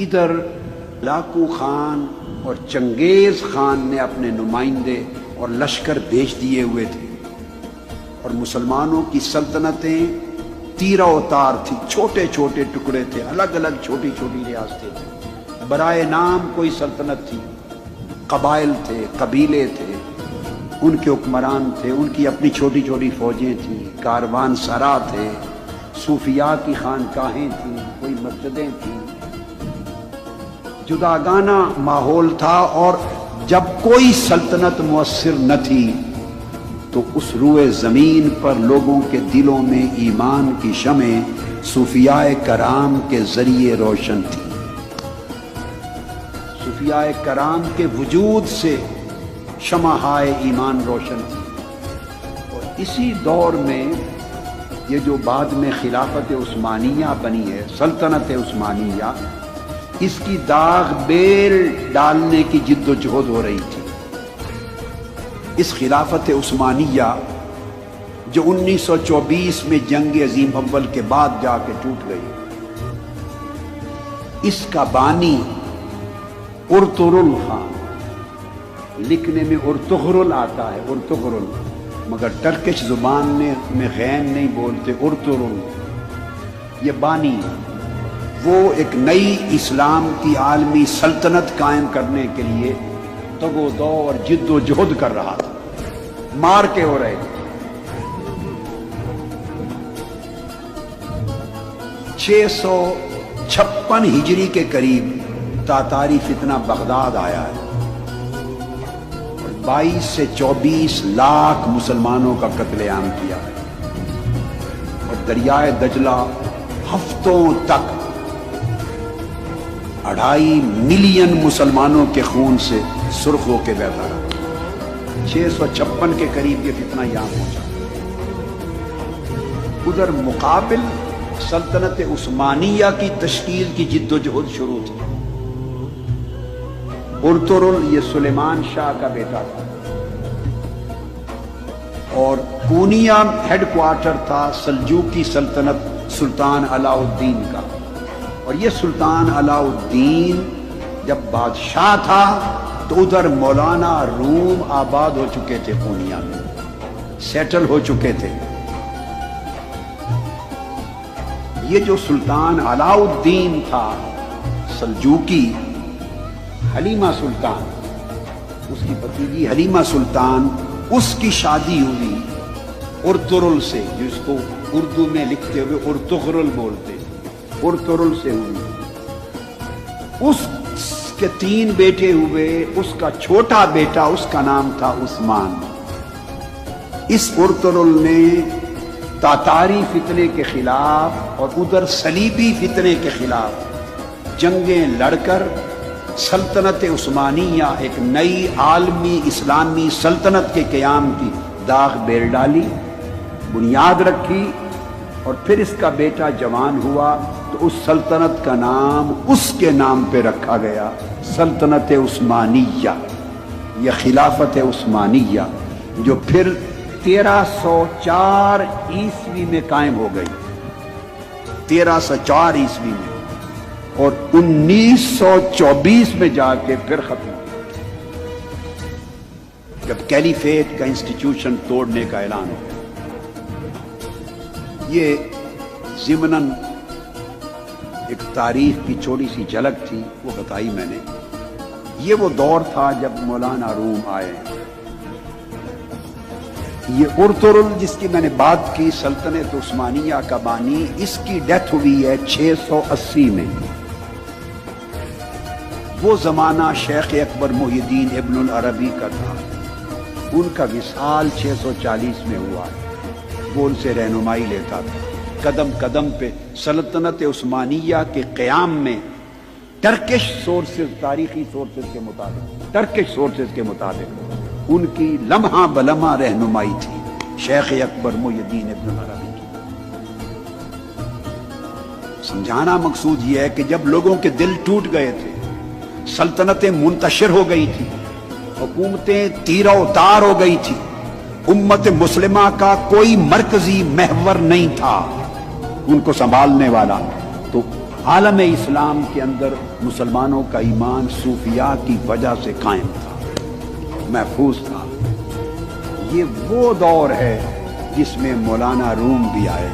ادھر لاکو خان اور چنگیز خان نے اپنے نمائندے اور لشکر بھیج دیے ہوئے تھے، اور مسلمانوں کی سلطنتیں تیرا اتار تھی، چھوٹے چھوٹے ٹکڑے تھے، الگ الگ چھوٹی چھوٹی ریاستیں تھیں، برائے نام کوئی سلطنت تھی، قبائل تھے، قبیلے تھے، ان کے حکمران تھے، ان کی اپنی چھوٹی چھوٹی فوجیں تھیں، کاروان سرا تھے، صوفیاء کی خانقاہیں تھیں، کوئی مسجدیں تھیں، جداگانہ ماحول تھا۔ اور جب کوئی سلطنت مؤثر نہ تھی تو اس روئے زمین پر لوگوں کے دلوں میں ایمان کی شمع صوفیاء کرام کے ذریعے روشن تھی۔ صوفیاء کرام کے وجود سے شمعہائے ایمان روشن تھی، اور اسی دور میں یہ جو بعد میں خلافت عثمانیہ بنی ہے، سلطنت عثمانیہ، اس کی داغ بیل ڈالنے کی جد و جہد ہو رہی تھی۔ اس خلافت عثمانیہ جو 1924 میں جنگ عظیم اول کے بعد جا کے ٹوٹ گئی، اس کا بانی ارطغرل خان، لکھنے میں ارطغرل آتا ہے، ارطغرل، مگر ٹرکش زبان میں غین نہیں بولتے، ارطغرل یہ بانی، وہ ایک نئی اسلام کی عالمی سلطنت قائم کرنے کے لیے تگ و دو اور جد و جہد کر رہا تھا، مار کے ہو رہے تھے۔ 656 ہجری کے قریب تاتاری فتنہ بغداد آیا ہے، اور 22 سے 24 لاکھ مسلمانوں کا قتل عام کیا ہے، اور دریائے دجلہ ہفتوں تک 2.5 ملین مسلمانوں کے خون سے سرخ ہو کے بہتا رہا۔ 656 کے قریب یہ فتنہ یہاں پہنچا۔ ادھر مقابل سلطنت عثمانیہ کی تشکیل کی جد و جہد شروع تھی۔ ارطغرل یہ سلیمان شاہ کا بیٹا تھا، اور پونیا ہیڈ کوارٹر تھا سلجوقی سلطنت سلطان علاء الدین کا، اور یہ سلطان علاء الدین جب بادشاہ تھا تو ادھر مولانا روم آباد ہو چکے تھے، پونیا میں سیٹل ہو چکے تھے۔ یہ جو سلطان علاء الدین تھا سلجوقی، حلیمہ سلطان، اس کی بھتیجی حلیمہ سلطان، اس کی شادی ہوئی ارطغرل سے، جس کو اردو میں لکھتے ہوئے ارطغرل بولتے، ارطغرل سے ہوئی۔ اس کے 3 بیٹے ہوئے، اس کا چھوٹا بیٹا، اس کا نام تھا عثمان۔ اس ارطغرل نے تاتاری فتنے کے خلاف اور ادھر صلیبی فتنے کے خلاف جنگیں لڑ کر سلطنت عثمانیہ، ایک نئی عالمی اسلامی سلطنت کے قیام کی داغ بیل ڈالی، بنیاد رکھی، اور پھر اس کا بیٹا جوان ہوا تو اس سلطنت کا نام اس کے نام پہ رکھا گیا، سلطنت عثمانیہ، یہ خلافت عثمانیہ، جو پھر 1304 عیسوی میں قائم ہو گئی، 1304 عیسوی میں، اور 1924 میں جا کے پھر ختم ہوئی، جب کیلیفیٹ کا انسٹیٹیوشن توڑنے کا اعلان ہو گیا۔ یہ ضمناً ایک تاریخ کی چھوٹی سی جھلک تھی، وہ بتائی میں نے۔ یہ وہ دور تھا جب مولانا روم آئے۔ یہ ارطغرل جس کی میں نے بات کی، سلطنت عثمانیہ کا بانی، اس کی ڈیتھ ہوئی ہے 680 میں۔ وہ زمانہ شیخ اکبر محی الدین ابن العربی کا تھا، ان کا وصال 640 میں ہوا، وہ ان سے رہنمائی لیتا تھا قدم قدم پہ سلطنت عثمانیہ کے قیام میں۔ ٹرکش سورسز، تاریخی سورسز کے مطابق، ٹرکش سورسز کے مطابق ان کی لمحہ بلمحہ رہنمائی تھی شیخ اکبر محی الدین ابن العربی کی۔ سمجھانا مقصود یہ ہے کہ جب لوگوں کے دل ٹوٹ گئے تھے، سلطنتیں منتشر ہو گئی تھی، حکومتیں تیرا اتار ہو گئی تھی، امت مسلمہ کا کوئی مرکزی محور نہیں تھا ان کو سنبھالنے والا، تو عالم اسلام کے اندر مسلمانوں کا ایمان صوفیاء کی وجہ سے قائم تھا، محفوظ تھا۔ یہ وہ دور ہے جس میں مولانا روم بھی آئے۔